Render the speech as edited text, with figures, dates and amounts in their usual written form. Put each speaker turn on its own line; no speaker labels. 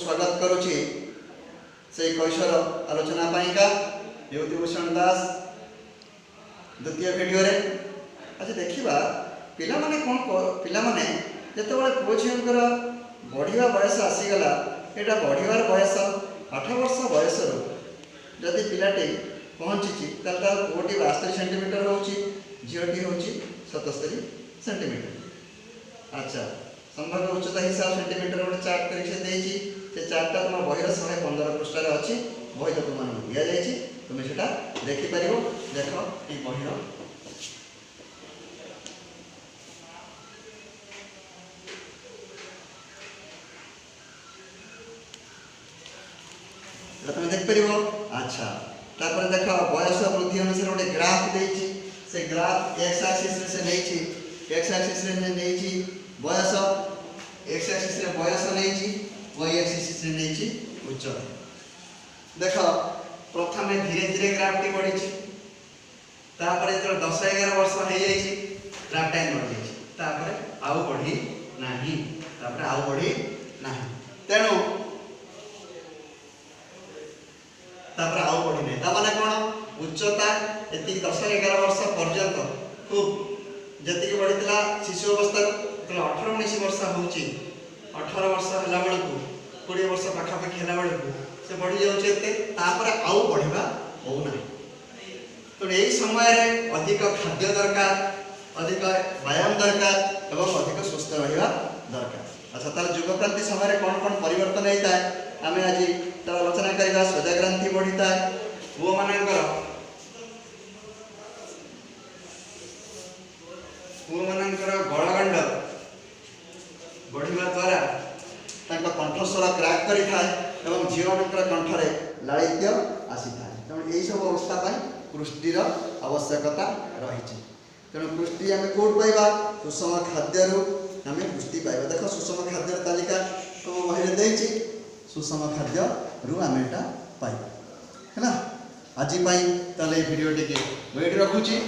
स्वागत करुछि से कैशोर आलोचना पाइका युवतीभूषण दास द्वितीय वीडियो रे। अच्छा देखिबा पिला माने कोन पिला माने जेतेबेले पुओ झियंकर बढ़िया बयस आसीगला एटा बढ़ियार बयस 8 वर्ष बयस जदि पिलाटी पहुँची तार पुओटी 72 सेंटीमीटर होची झीटी होची 77 सेंटीमीटर। अच्छा संभाव्य उच्चता हिसाब सेंटीमीटर गोटे चार्ट कर से चार्टा तुम बहिर 115 पृष्ठ अच्छी बही तो तुम दि जाए तुम से देखिपर देख ये बहिर तुम देखिपर। अच्छा तापर देख बयस वृद्धि अनुसार गोटे ग्राफ देती से ग्राफ एक्स एक्सिस से नहीं एक्स एक्सिस नहीं बयस एक्स एक्सिस रे बयस नहीं वाई एक्सिस रे नहीं उच्चता। देख प्रथम धीरे धीरे ग्राफ टी बढ़ी तापर जो 10-11 वर्ष हो जाइए ग्राफ टाइम बढ़ जाइए तापर आउ बढ़ी नाही तापर आउ बढ़ी नाही तेणु तापर आउ बढ़ी नहीं ता माने कोन उच्चता एति 10-11 वर्ष पर्यंत खूब जति बढ़ीला शिशु अवस्था 18-19 वर्ष होची 18 वर्ष हला बेल को 20 वर्ष पाखापाखि हला बेल को से बढ़ी जाउछे एते तापर आउ बढ़िबा हो ना। तो यही समय रे अधिक खाद्य दरकार अधिक व्यायाम दरकार एवं अधिक सुस्थ रहिबा दरकार। अच्छा तार युग क्रांति समय रे कोन कोन परिवर्तन होता है आमे आज तार आलोचना करबा। स्वेद ग्रंथि बढ़ीता है वो मानकर गलगंड बढ़िया द्वारा कंठस्वर क्राक कर झीलकर कंठरे लालित्य आसी था। तेणु यही सब अवस्था पुष्टिर आवश्यकता रही। तेणु पुष्टि आम कौट पाइबा सुषम खाद्य आम पुष्टि पाइबा। देख सुषम खाद्य तालिका तुम बही देती सुषम खाद्य आम एटा पाइबा है। आज भिडियो टी रखुची।